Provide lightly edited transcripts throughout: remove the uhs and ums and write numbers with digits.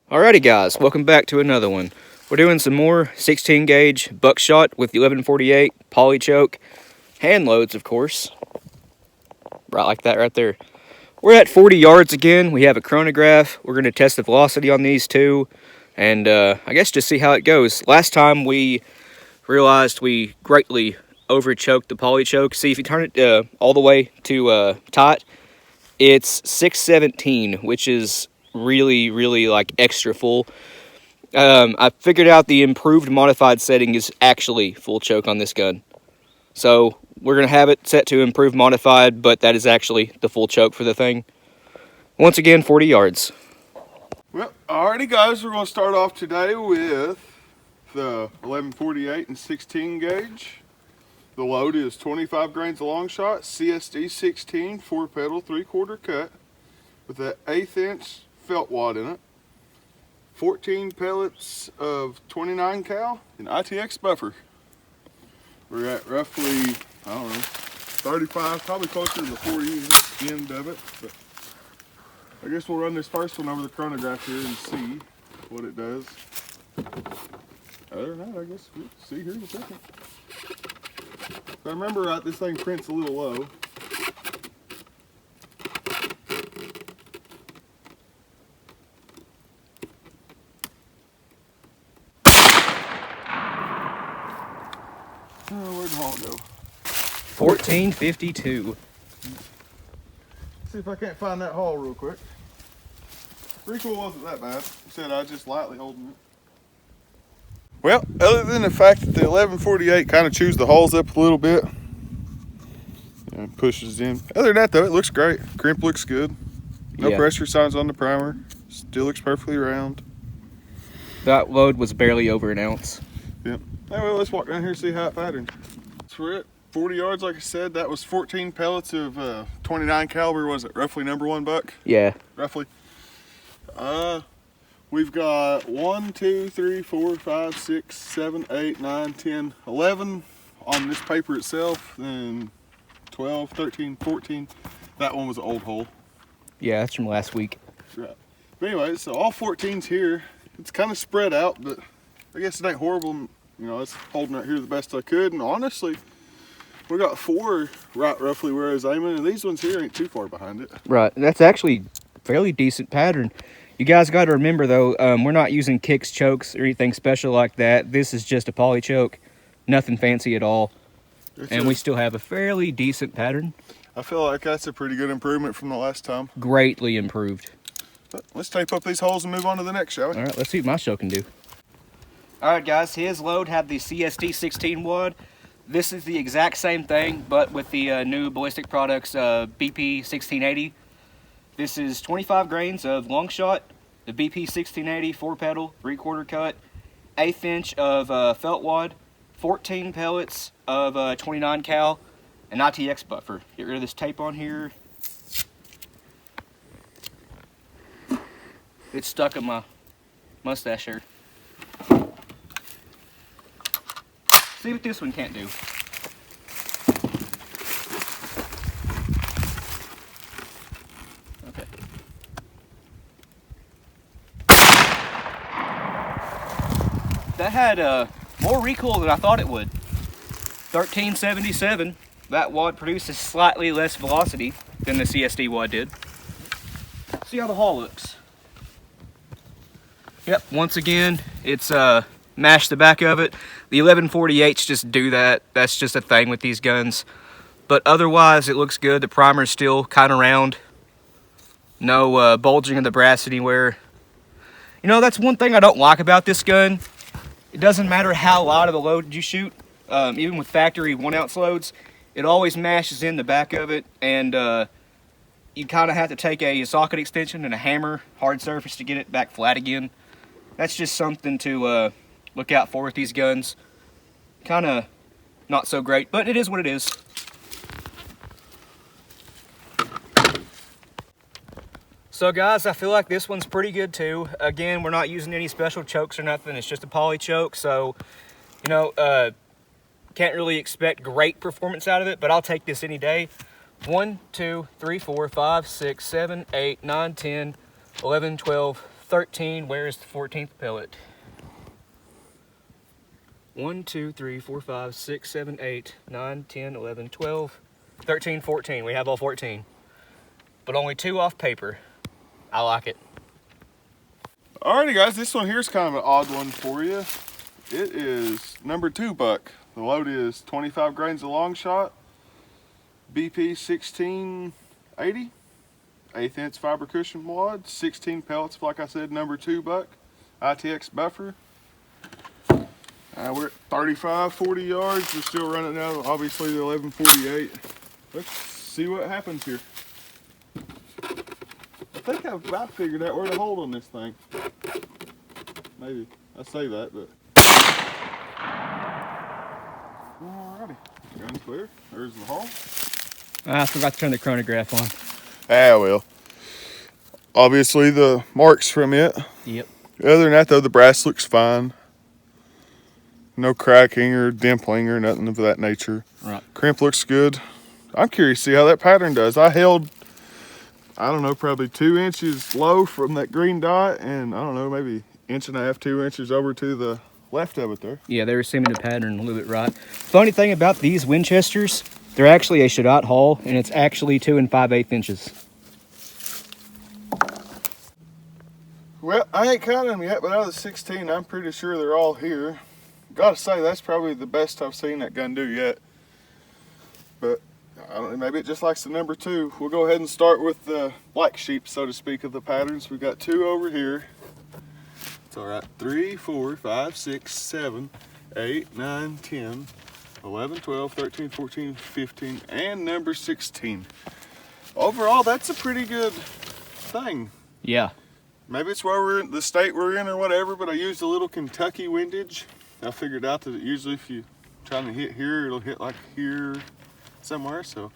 Alrighty guys, welcome back to another one. We're doing some more 16 gauge buckshot with the 1148 poly choke, hand loads of course, right like that right there. We're at 40 yards again. We have a chronograph. We're going to test the velocity on these two and I guess just see how it goes. Last time we realized we greatly over choked the poly choke. See, if you turn it all the way to tight, it's 617, which is really like extra full. I figured out the improved modified setting is actually full choke on this gun. So we're going to have it set to improved modified, but that is actually the full choke for the thing. Once again, 40 yards. Well, alrighty guys, we're going to start off today with the 1148 and 16 gauge. The load is 25 grains of long shot, CSD 16, 4 pedal, 3/4 cut with that 1/8 inch felt wad in it. 14 pellets of 29 cal and ITX buffer. We're at roughly, I don't know, 35, probably closer to the 40 end of it. But I guess we'll run this first one over the chronograph here and see what it does. Other than that, I guess we'll see here in a second. If I remember right, this thing prints a little low. Oh, where'd the hall go? 1452. See if I can't find that hall real quick. Recoil wasn't that bad. Said I was just lightly holding it. Well, other than the fact that the 1148 kind of chews the holes up a little bit and pushes in. Other than that though, it looks great. Crimp looks good. No pressure signs on the primer. Still looks perfectly round. That load was barely over an ounce. Yep. Anyway, let's walk down here and see how it patterned. So we're at 40 yards, like I said. That was 14 pellets of 29 caliber. Was it roughly number 1 buck? Yeah. Roughly. We've got 1, 2, 3, 4, 5, 6, 7, 8, 9, 10, 11 on this paper itself, then 12, 13, 14. That one was an old hole. Yeah, that's from last week. Right. But anyway, so all 14's here. It's kind of spread out, but I guess it ain't horrible. You know, it's holding right here the best I could. And honestly, we got 4 right roughly where I was aiming, and these ones here ain't too far behind it. Right, that's actually fairly decent pattern. You guys got to remember though, we're not using kicks, chokes, or anything special like that. This is just a poly choke, nothing fancy at all. And we still have a fairly decent pattern. I feel like that's a pretty good improvement from the last time. Greatly improved. But let's tape up these holes and move on to the next, shall we? All right, let's see what my show can do. All right, guys, his load had the CSD 16 wad. This is the exact same thing, but with the new Ballistic Products BP 1680. This is 25 grains of long shot, the BP 1680 4 pedal, 3/4 cut, 1/8 inch of felt wad, 14 pellets of 29 cal, an ITX buffer. Get rid of this tape on here. It's stuck in my mustache here. See what this one can't do. Okay. That had more recoil than I thought it would. 1377. That wad produces slightly less velocity than the CSD wad did. See how the hull looks. Yep, once again, it's mashed the back of it. The 1148s just do that. That's just a thing with these guns. But otherwise, it looks good. The primer's still kind of round. No bulging of the brass anywhere. You know, that's one thing I don't like about this gun. It doesn't matter how light of a load you shoot. Even with factory 1 ounce loads, it always mashes in the back of it. And you kind of have to take a socket extension and a hammer, hard surface to get it back flat again. That's just something to look out for with these guns. Kind of not so great, but it is what it is. So guys, I feel like this one's pretty good too. Again, we're not using any special chokes or nothing. It's just a poly choke, so, you know, can't really expect great performance out of it, but I'll take this any day. 1, 2, 3, 4, 5, 6, 7, 8, 9, 10, 11, 12, 13. Where's the 14th pellet? 1, 2, 3, 4, 5, 6, 7, 8, 9, 10, 11, 12, 13, 14. We have all 14. But only 2 off paper. I like it. Alrighty guys, this one here is kind of an odd one for you. It is number 2 buck. The load is 25 grains of long shot, BP 1680, 1/8 inch fiber cushion wad, 16 pellets, like I said, number 2 buck, ITX buffer. We're at 35, 40 yards. We're still running out, obviously, the 1148. Let's see what happens here. I think I've about figured out where to hold on this thing. Maybe. I say that, but. Alrighty. Gun's clear. There's the hole. I forgot to turn the chronograph on. Ah, well. Obviously, the marks from it. Yep. Other than that, though, the brass looks fine. No cracking or dimpling or nothing of that nature. Right. Crimp looks good. I'm curious to see how that pattern does. I held, I don't know, probably 2 inches low from that green dot, and I don't know, maybe 1.5, 2 inches over to the left of it there. Yeah, they were seeming to pattern a little bit right. Funny thing about these Winchesters, they're actually a Shadot hull, and it's actually 2 5/8 inches. Well, I ain't counting them yet, but out of the 16, I'm pretty sure they're all here. Gotta say, that's probably the best I've seen that gun do yet. But I don't know, maybe it just likes the number 2. We'll go ahead and start with the black sheep, so to speak, of the patterns. We've got 2 over here. It's all right. 3, 4, 5, 6, 7, 8, 9, 10, 11, 12, 13, 14, 15, and number 16. Overall, that's a pretty good thing. Yeah. Maybe it's where we're in, the state we're in or whatever, but I used a little Kentucky windage. I figured out that usually if you trying to hit here, it'll hit like here somewhere, so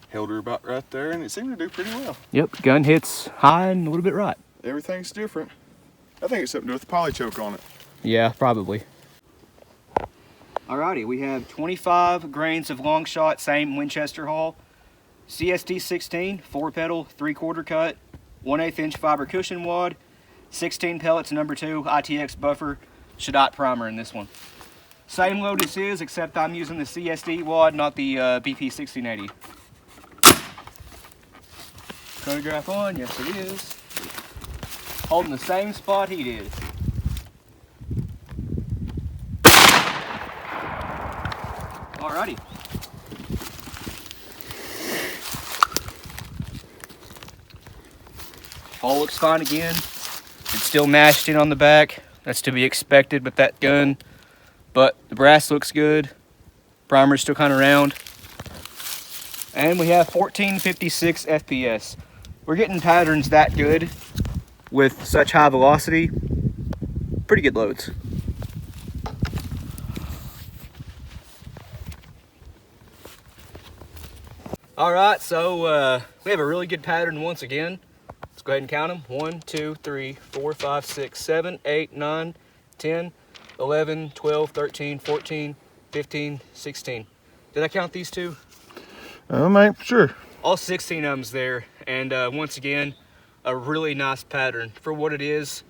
held her about right there, and it seemed to do pretty well. Yep, gun hits high and a little bit right. Everything's different. I think it's something to do with the poly choke on it. Yeah, probably. Alrighty, we have 25 grains of long shot, same Winchester hull, CSD 16, 4-pedal, 3/4 cut, 1/8 inch fiber cushion wad, 16 pellets, number 2 ITX buffer, Shadot primer in this one. Same load as his, except I'm using the CSD wad, not the BP 1680. Chronograph on, yes it is. Holding the same spot he did. Alrighty. Hole looks fine again. It's still mashed in on the back. That's to be expected with that gun. But the brass looks good. Primer's still kind of round. And we have 1456 FPS. We're getting patterns that good with such high velocity. Pretty good loads. All right, so we have a really good pattern once again. Let's go ahead and count them. 1, 2, 3, 4, 5, 6, 7, 8, 9, 10, 11, 12, 13, 14, 15, 16. Did I count these 2? Mate, sure. All 16 of them's there, and once again, a really nice pattern for what it is.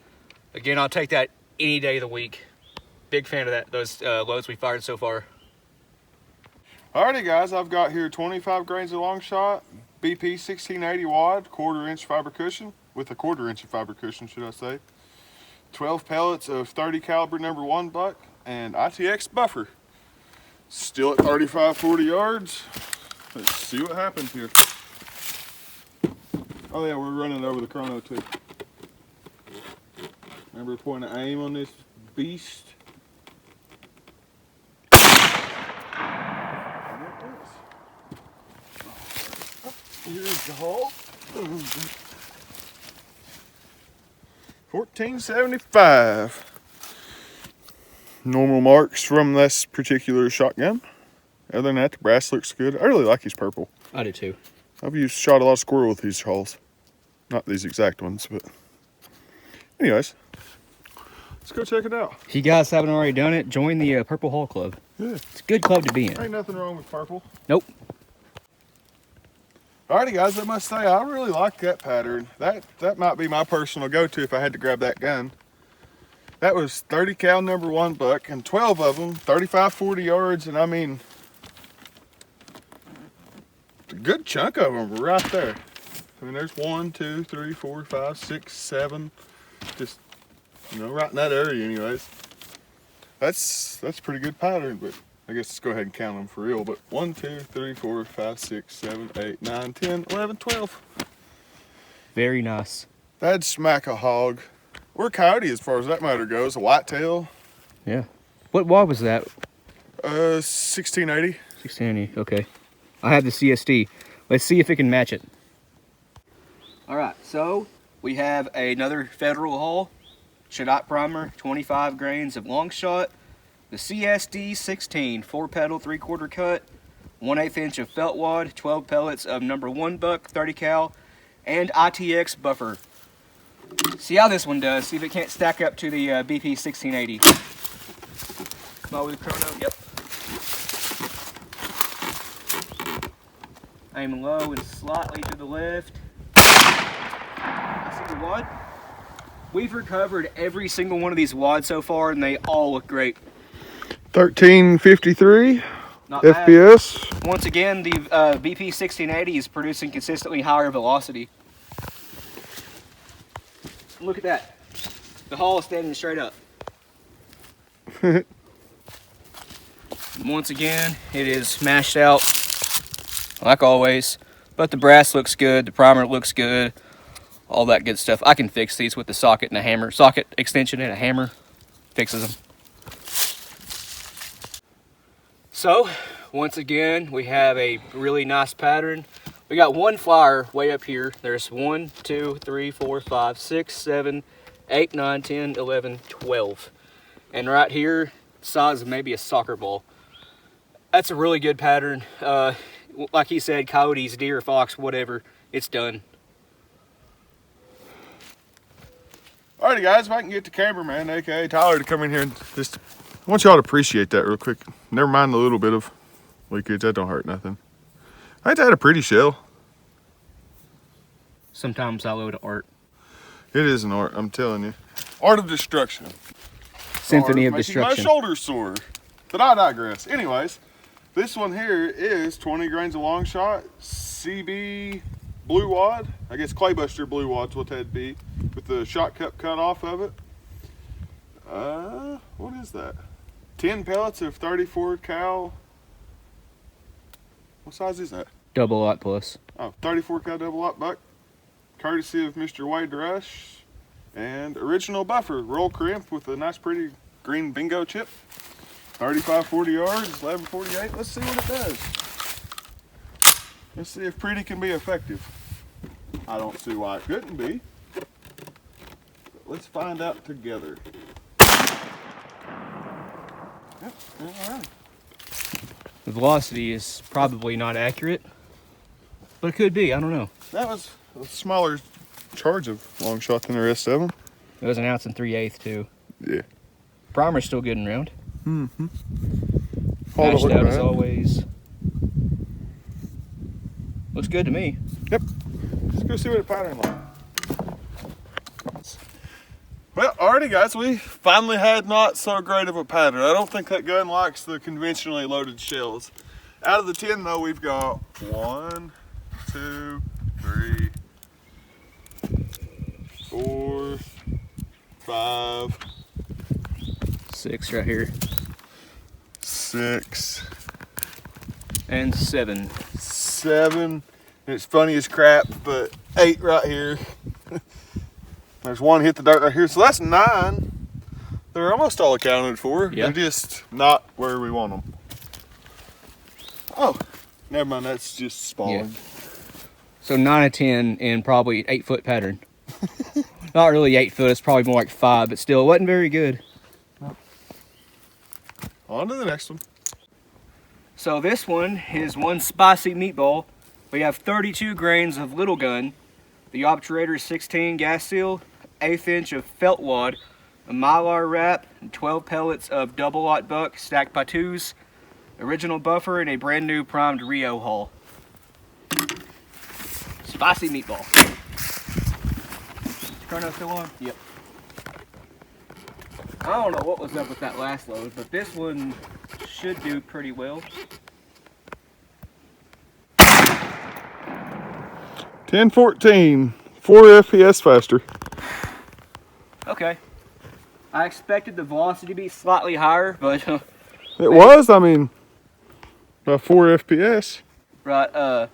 Again, I'll take that any day of the week. Big fan of those loads we fired so far. Alrighty guys, I've got here 25 grains of long shot, BP 1680 wad, 1/4 inch fiber cushion, with a 1/4 inch of fiber cushion, should I say. 12 pellets of 30 caliber number 1 buck, and ITX buffer. Still at 35, 40 yards. Let's see what happens here. Oh yeah, we're running over the chrono too. Remember to point an aim on this beast. Here's the hole. 1475. Normal marks from this particular shotgun. Other than that, the brass looks good. I really like his purple. I do too. I've shot a lot of squirrel with these hulls. Not these exact ones, but anyways, let's go check it out. If you guys haven't already done it, join the Purple Hull Club. Yeah. It's a good club to be in. Ain't nothing wrong with purple. Nope. Alrighty guys, I must say I really like that pattern. That might be my personal go-to if I had to grab that gun. That was 30 cal number 1 buck and 12 of them, 35, 40 yards, and I mean, a good chunk of them were right there. I mean, there's 1, 2, 3, 4, 5, 6, 7, just, you know, right in that area anyways. That's a pretty good pattern, but I guess let's go ahead and count them for real. But 1, 2, 3, 4, 5, 6, 7, 8, 9, 10, 11, 12. Very nice. That'd smack a hog. We're coyote as far as that matter goes, a whitetail. Yeah. What wad was that? 1680. 1680, okay. I have the CSD. Let's see if it can match it. Alright, so we have another federal haul. Shadot primer, 25 grains of long shot. The CSD 16, 4-pedal, 3/4 cut. 1/8 inch of felt wad, 12 pellets of number 1 buck, 30 cal, and ITX buffer. See how this one does. See if it can't stack up to the BP 1680. Come on with the chrono. Yep. Aim low and slightly to the left. I see the wad. We've recovered every single one of these wads so far, and they all look great. 1353 Not FPS. bad. Once again, the BP 1680 is producing consistently higher velocity. Look at that. The hull is standing straight up. Once again, it is mashed out like always, but the brass looks good, the primer looks good, all that good stuff. I can fix these with the socket and a hammer. Socket extension and a hammer fixes them. So, once again, we have a really nice pattern. We got one flyer way up here. There's 1, 2, 3, 4, 5, 6, 7, 8, 9, 10, 11, 12. And right here, size of maybe a soccer ball. That's a really good pattern. Like he said, coyotes, deer, fox, whatever, it's done. Alrighty guys, if I can get the cameraman, aka Tyler, to come in here and just, I want y'all to appreciate that real quick. Never mind the little bit of leakage, that don't hurt nothing. I think that had a pretty shell. Sometimes I load art. It is an art, I'm telling you. Art of destruction. Symphony Art of making my destruction. shoulders sore. But I digress. Anyways, this one here is 20 grains of long shot, CB blue wad. I guess Claybuster blue wad's what that'd be, with the shot cup cut off of it. What is that? 10 pellets of 34 cal. What size is that? Double lot plus. Oh, 34 cal double lot buck. Courtesy of Mr. Wade Rush. And original buffer, roll crimp with a nice pretty green bingo chip. 35, 40 yards, 1148. Let's see what it does. Let's see if pretty can be effective. I don't see why it couldn't be. But let's find out together. Yep, all right. The velocity is probably not accurate, but it could be, I don't know. That was a smaller charge of long shot than the rest of them. It was an ounce and 3/8 too. Yeah. Primer's still good and round. Mm-hmm. Mashed out as always. Looks good to me. Yep. Let's go see what it pattern like. Well, alrighty guys, we finally had not so great of a pattern. I don't think that gun likes the conventionally loaded shells. Out of the 10 though, we've got 1, 2, 3, 4, 5, 6 right here. 6, And 7. 7. It's funny as crap, but 8 right here. There's 1 hit the dirt right here, so that's 9. They're almost all accounted for. Yeah. They're just not where we want them. Oh, never mind. That's just spalling. Yeah. So 9 out of 10 in probably 8-foot pattern. Not really 8 foot, it's probably more like 5, but still, it wasn't very good. On to the next one. So this one is one spicy meatball. We have 32 grains of little gun, the obturator 16 gas seal, 1/8 inch of felt wad, a mylar wrap, and 12 pellets of double lot buck stacked by 2s, original buffer, and a brand new primed Rio hull. Spicy meatball. Chrono still on? Yep. I don't know what was up with that last load, but this one should do pretty well. 1014, 4 FPS faster. Okay. I expected the velocity to be slightly higher, but It was, I mean, by 4 FPS. right,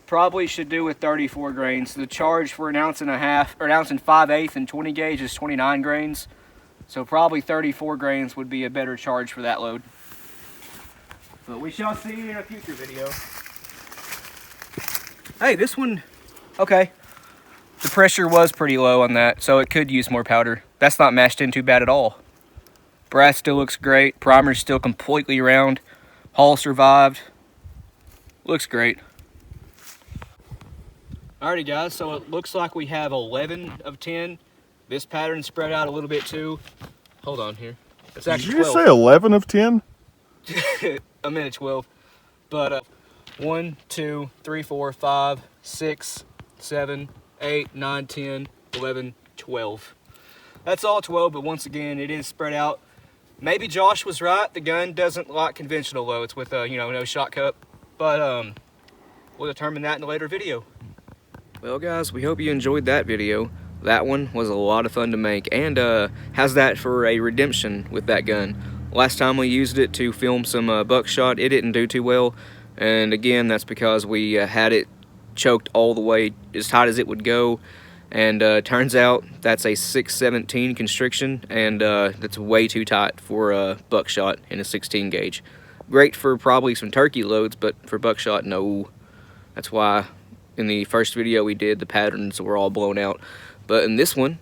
probably should do with 34 grains. The charge for an ounce and a half, or an ounce and 5/8 and 20 gauge is 29 grains. So probably 34 grains would be a better charge for that load. But we shall see in a future video. Hey, this one, okay. The pressure was pretty low on that, so it could use more powder. That's not mashed in too bad at all. Brass still looks great. Primer's still completely round. Hull survived. Looks great. Alrighty guys, so it looks like we have 11 of 10. This pattern spread out a little bit too. Hold on here. It's actually Did you 12. say 11 of 10? I meant 12. But 1, 2, 3, 4, 5, 6, 7, 8, 9, 10, 11, 12. That's all 12, but once again, it is spread out. Maybe Josh was right. The gun doesn't like conventional loads with, no shot cup. But we'll determine that in a later video. Well, guys, we hope you enjoyed that video. That one was a lot of fun to make, and has that for a redemption with that gun. Last time we used it to film some buckshot, it didn't do too well, and again, that's because we had it choked all the way as tight as it would go, and turns out that's a 617 constriction, and that's way too tight for buckshot in a 16 gauge. Great for probably some turkey loads, but for buckshot, no. That's why in the first video we did, the patterns were all blown out. But in this one,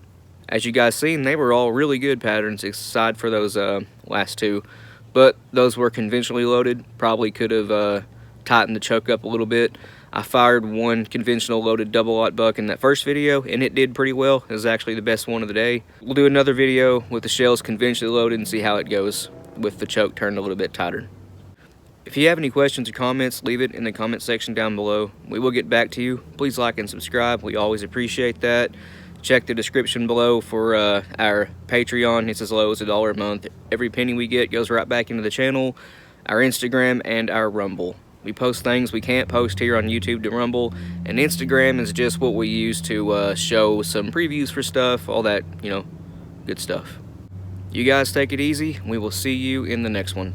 as you guys seen, they were all really good patterns, aside for those last two. But those were conventionally loaded. Probably could have tightened the choke up a little bit. I fired one conventional loaded double-aught buck in that first video, and it did pretty well. It was actually the best one of the day. We'll do another video with the shells conventionally loaded and see how it goes with the choke turned a little bit tighter. If you have any questions or comments, leave it in the comment section down below. We will get back to you. Please like and subscribe. We always appreciate that. Check the description below for our Patreon. It's as low as $1 a month. Every penny we get goes right back into the channel, our Instagram, and our Rumble. We post things we can't post here on YouTube to Rumble, and Instagram is just what we use to show some previews for stuff, all that, good stuff. You guys take it easy. We will see you in the next one.